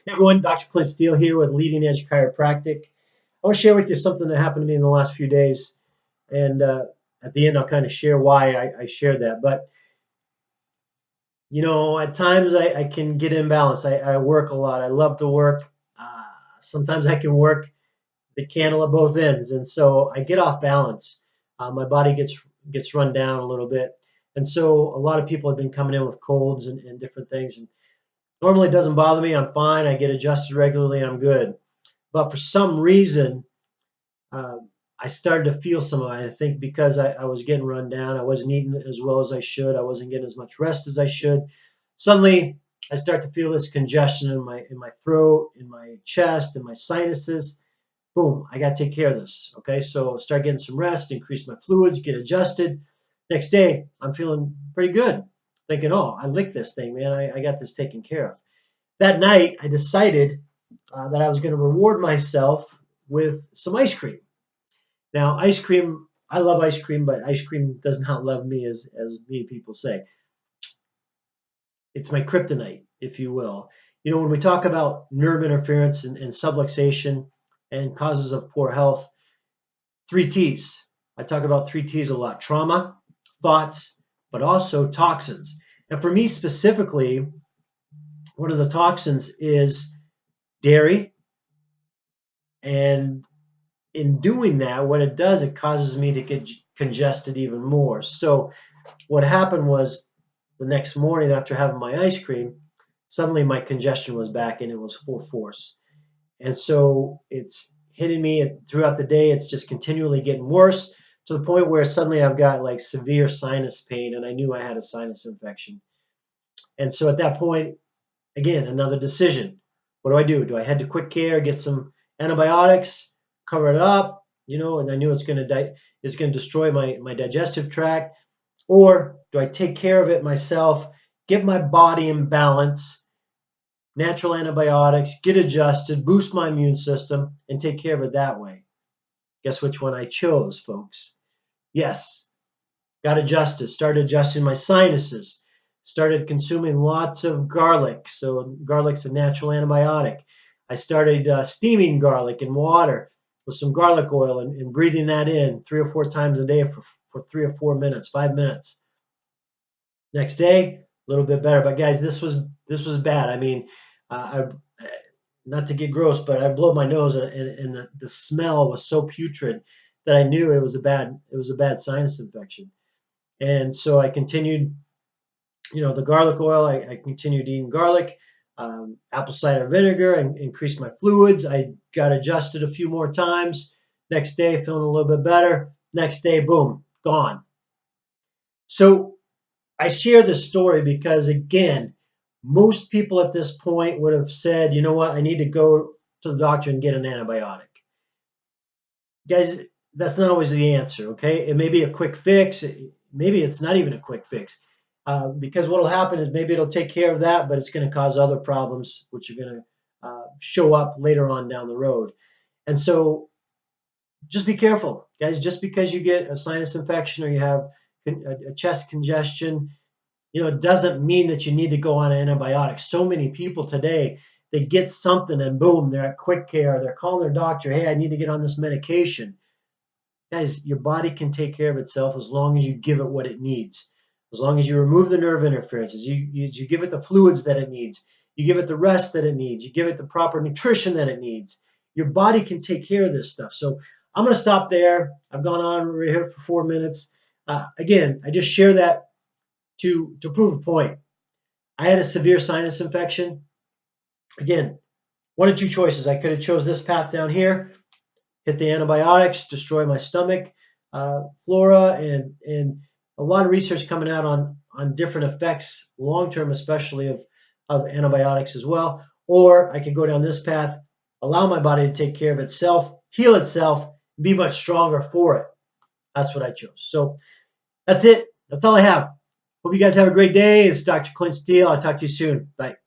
Hey everyone, Dr. Clint Steele here with Leading Edge Chiropractic. I want to share with you something that happened to me in the last few days, and at the end I'll kind of share why I shared that. But at times I can get imbalanced. I work a lot. I love to work. Sometimes I can work the candle at both ends, and so I get off balance. My body gets run down a little bit, and so a lot of people have been coming in with colds and different things. And normally it doesn't bother me. I'm fine. I get adjusted regularly. I'm good. But for some reason, uh, I started to feel some of it. I think because I was getting run down, I wasn't eating as well as I should, I wasn't getting as much rest as I should. Suddenly, I start to feel this congestion in my throat, in my chest, in my sinuses. Boom! I got to take care of this. Okay, so start getting some rest, increase my fluids, get adjusted. Next day, I'm feeling pretty good. Thinking, oh, I licked this thing, man. I got this taken care of. That night, I decided that I was going to reward myself with some ice cream. Now, ice cream, I love ice cream, but ice cream does not love me, as many people say. It's my kryptonite, if you will. When we talk about nerve interference and subluxation and causes of poor health, three T's. I talk about three T's a lot: trauma, thoughts, but also toxins. And for me specifically, one of the toxins is dairy. And in doing that, what it does, it causes me to get congested even more. So what happened was the next morning after having my ice cream, suddenly my congestion was back and it was full force. And so it's hitting me throughout the day. It's just continually getting worse to the point where suddenly I've got like severe sinus pain, and I knew I had a sinus infection. And so at that point, again, another decision. What do? Do I head to quick care, get some antibiotics, cover it up, and I knew it's going to destroy my digestive tract, or do I take care of it myself, get my body in balance, natural antibiotics, get adjusted, boost my immune system, and take care of it that way? Guess which one I chose, folks? Yes, got adjusted, started adjusting my sinuses, started consuming lots of garlic. So garlic's a natural antibiotic. I started steaming garlic in water with some garlic oil and breathing that in 3 or 4 times a day for 3 or 4 minutes, 5 minutes. Next day, a little bit better. But guys, this was bad. I mean, not to get gross, but I blew my nose, and the smell was so putrid that I knew it was a bad sinus infection. And so I continued, the garlic oil. I continued eating garlic, apple cider vinegar, and increased my fluids. I got adjusted a few more times. Next day, feeling a little bit better. Next day, boom, gone. So I share this story because, again, most people at this point would have said, you know what, I need to go to the doctor and get an antibiotic. Guys, that's not always the answer, okay? It may be a quick fix. Maybe it's not even a quick fix. Because what will happen is maybe it'll take care of that, but it's going to cause other problems, which are going to show up later on down the road. And so just be careful, guys. Just because you get a sinus infection or you have a chest congestion, it doesn't mean that you need to go on antibiotics. So many people today, they get something and boom, they're at quick care. They're calling their doctor, hey, I need to get on this medication. Guys, your body can take care of itself as long as you give it what it needs. As long as you remove the nerve interferences, you give it the fluids that it needs, you give it the rest that it needs, you give it the proper nutrition that it needs. Your body can take care of this stuff. So I'm going to stop there. I've gone on right here for 4 minutes. Again, I just share that to prove a point. I had a severe sinus infection. Again, one of two choices. I could have chose this path down here, hit the antibiotics, destroy my stomach flora, and a lot of research coming out on different effects, long-term especially, of antibiotics as well. Or I could go down this path, allow my body to take care of itself, heal itself, be much stronger for it. That's what I chose. So that's it. That's all I have. Hope you guys have a great day. It's Dr. Clint Steele. I'll talk to you soon. Bye.